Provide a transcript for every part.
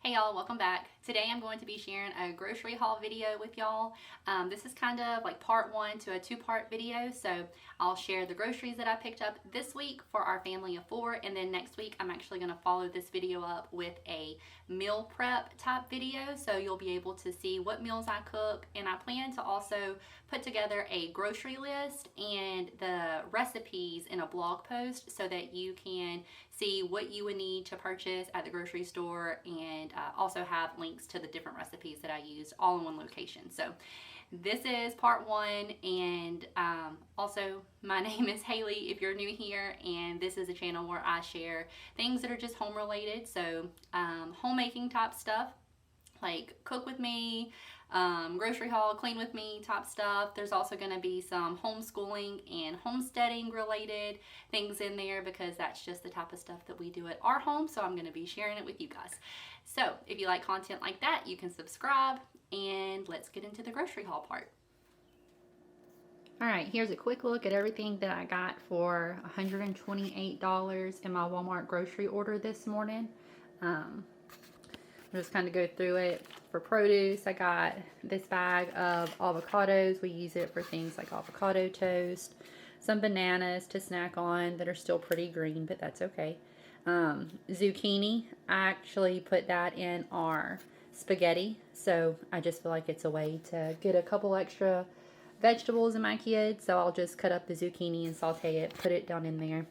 Hey y'all, welcome back. Today I'm going to be sharing a grocery haul video with y'all. This is kind of like part one to a two-part video. So I'll share the groceries that I picked up this week for our family of four, and then next week I'm actually going to follow this video up with a meal prep type video. So you'll be able to see what meals I cook, and I plan to also put together a grocery list and the recipes in a blog post so that you can see what you would need to purchase at the grocery store, and also have links to the different recipes that I used all in one location. So this is part one, and also my name is Haley if you're new here, and this is a channel where I share things that are just home related. So homemaking type stuff, like cook with me, grocery haul, clean with me type stuff. There's also going to be some homeschooling and homesteading related things in there because that's just the type of stuff that we do at our home. So I'm going to be sharing it with you guys. So if you like content like that, you can subscribe, and let's get into the grocery haul part. Alright, here's a quick look at everything that I got for $128 in my Walmart grocery order this morning. I'll just kind of go through it. For produce, I got this bag of avocados. We use it for things like avocado toast. Some bananas to snack on that are still pretty green, but that's okay. Zucchini, I actually put that in our spaghetti, so I just feel like it's a way to get a couple extra vegetables in my kids. So I'll just cut up the zucchini and saute it, put it down in there.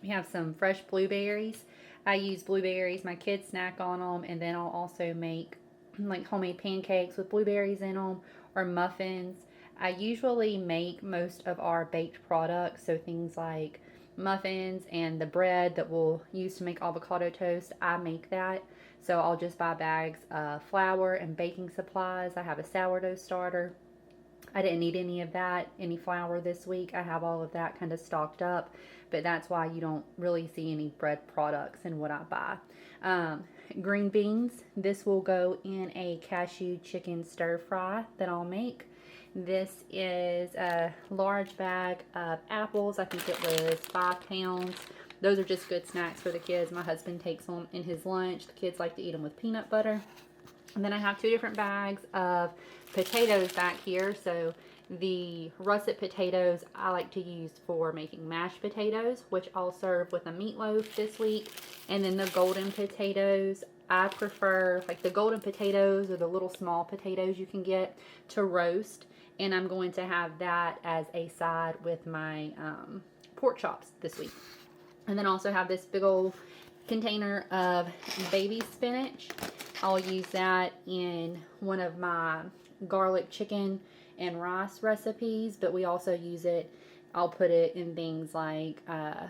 We have some fresh blueberries. I use blueberries, my kids snack on them, and then I'll also make like homemade pancakes with blueberries in them, or muffins. I usually make most of our baked products, so things like muffins and the bread that we'll use to make avocado toast, I make that. So I'll just buy bags of flour and baking supplies. I have a sourdough starter. I didn't need any of that, any flour this week. I have all of that kind of stocked up, but that's why you don't really see any bread products in what I buy. Green beans, this will go in a cashew chicken stir fry that I'll make. This is a large bag of apples. I think it was 5 pounds. Those are just good snacks for the kids. My husband takes them in his lunch. The kids like to eat them with peanut butter. And then I have 2 different bags of potatoes back here. So the russet potatoes I like to use for making mashed potatoes, which I'll serve with a meatloaf this week. And then the golden potatoes, I prefer like the golden potatoes or the little small potatoes you can get to roast. And I'm going to have that as a side with my pork chops this week. And then also have this big old container of baby spinach. I'll use that in one of my garlic chicken and rice recipes, but we also use it, I'll put it in things like a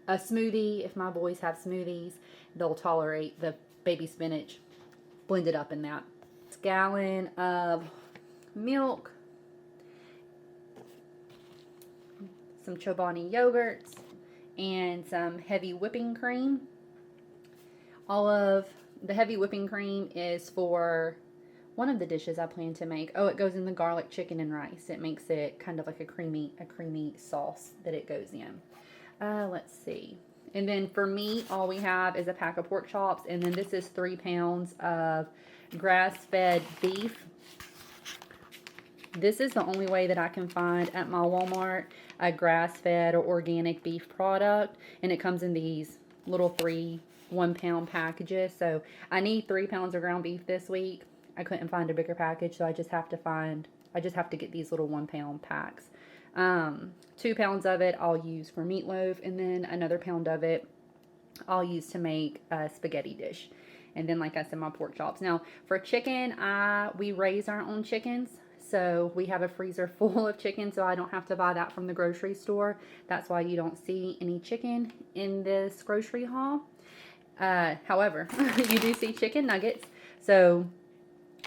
smoothie. If my boys have smoothies, they'll tolerate the baby spinach blended up in that. It's a gallon of milk, some Chobani yogurts, and some heavy whipping cream. All of the heavy whipping cream is for one of the dishes I plan to make. Oh, it goes in the garlic chicken and rice. It makes it kind of like a creamy sauce that it goes in. Let's see. And then for meat, all we have is a pack of pork chops, and then this is 3 pounds of grass-fed beef. This is the only way that I can find at my Walmart a grass-fed or organic beef product, and it comes in these little 3 1-pound packages. So I need 3 pounds of ground beef this week. I couldn't find a bigger package, so I just have to get these little 1-pound packs. 2 pounds of it I'll use for meatloaf, and then another pound of it I'll use to make a spaghetti dish. And then, like I said, my pork chops. Now for chicken, we raise our own chickens. So we have a freezer full of chicken, so I don't have to buy that from the grocery store. That's why you don't see any chicken in this grocery haul. However, you do see chicken nuggets. So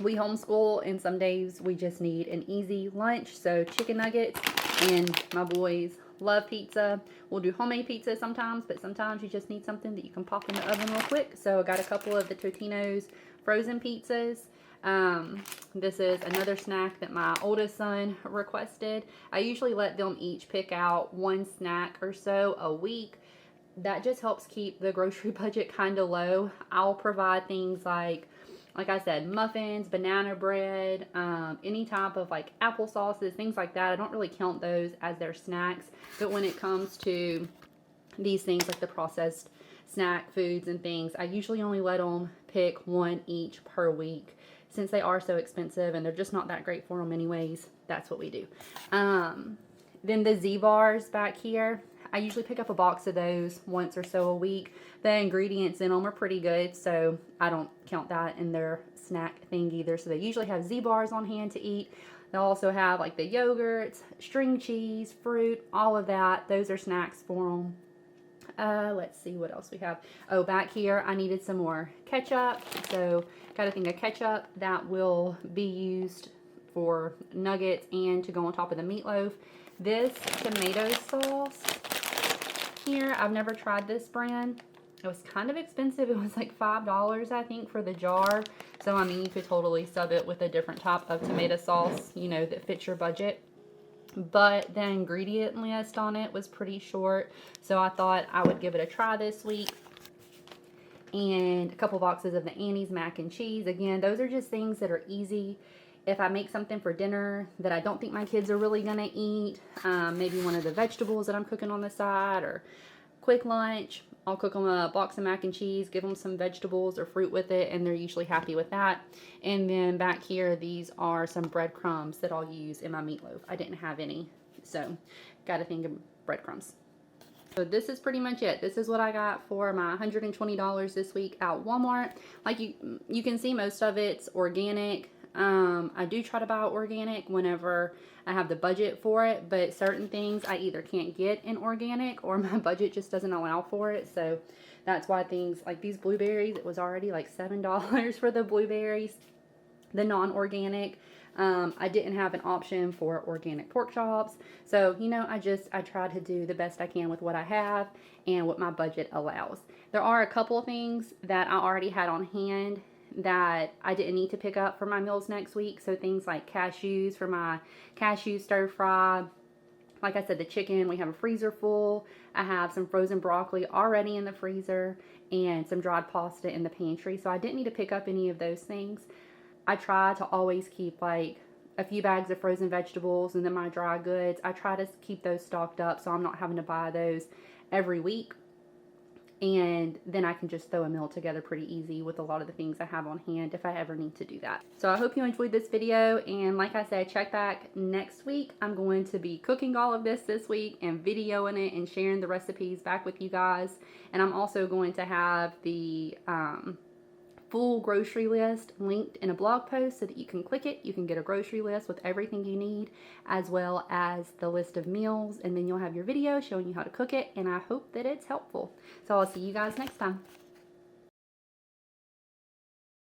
we homeschool, and some days we just need an easy lunch. So chicken nuggets, and my boys love pizza. We'll do homemade pizza sometimes, but sometimes you just need something that you can pop in the oven real quick. So I got a couple of the Totino's frozen pizzas. This is another snack that my oldest son requested. I usually let them each pick out 1 snack or so a week. that just helps keep the grocery budget kind of low. I'll provide things like I said, muffins, banana bread, any type of like apple sauces, things like that. I don't really count those as their snacks, but when it comes to these things like the processed snack foods and things, I usually only let them pick one each per week. Since they are so expensive and they're just not that great for them anyways, that's what we do. Then the Z bars back here, I usually pick up a box of those once or so a week. The ingredients in them are pretty good, so I don't count that in their snack thing either. So they usually have Z bars on hand to eat. They'll also have like the yogurts, string cheese, fruit, all of that. Those are snacks for them. Let's see what else we have. Oh, back here I needed some more ketchup. So got a thing of ketchup that will be used for nuggets and to go on top of the meatloaf. This tomato sauce here, I've never tried this brand. It was kind of expensive. It was like $5, I think, for the jar. So, I mean, you could totally sub it with a different type of tomato sauce, you know, that fits your budget. But the ingredient list on it was pretty short. So, I thought I would give it a try this week. And a couple boxes of the Annie's mac and cheese. Again, those are just things that are easy. If I make something for dinner that I don't think my kids are really going to eat, maybe one of the vegetables that I'm cooking on the side, or quick lunch, I'll cook them a box of mac and cheese, give them some vegetables or fruit with it, and they're usually happy with that. And then back here, these are some breadcrumbs that I'll use in my meatloaf. I didn't have any, so got to think of breadcrumbs. So this is pretty much it. This is what I got for my $120 this week at Walmart. Like you can see, most of it's organic. I do try to buy organic whenever I have the budget for it, but certain things I either can't get in organic or my budget just doesn't allow for it. So that's why things like these blueberries, it was already like $7 for the blueberries, the non-organic. I didn't have an option for organic pork chops. So, you know, I try to do the best I can with what I have and what my budget allows. There are a couple of things that I already had on hand that I didn't need to pick up for my meals next week. So things like cashews for my cashew stir fry. Like I said, the chicken, we have a freezer full. I have some frozen broccoli already in the freezer and some dried pasta in the pantry. So I didn't need to pick up any of those things. I try to always keep like a few bags of frozen vegetables and then my dry goods. I try to keep those stocked up so I'm not having to buy those every week. And then I can just throw a meal together pretty easy with a lot of the things I have on hand if I ever need to do that. So I hope you enjoyed this video, and like I said, check back next week. I'm going to be cooking all of this week and videoing it and sharing the recipes back with you guys. And I'm also going to have the full grocery list linked in a blog post so that you can click it. You can get a grocery list with everything you need, as well as the list of meals, and then you'll have your video showing you how to cook it, and I hope that it's helpful. So I'll see you guys next time.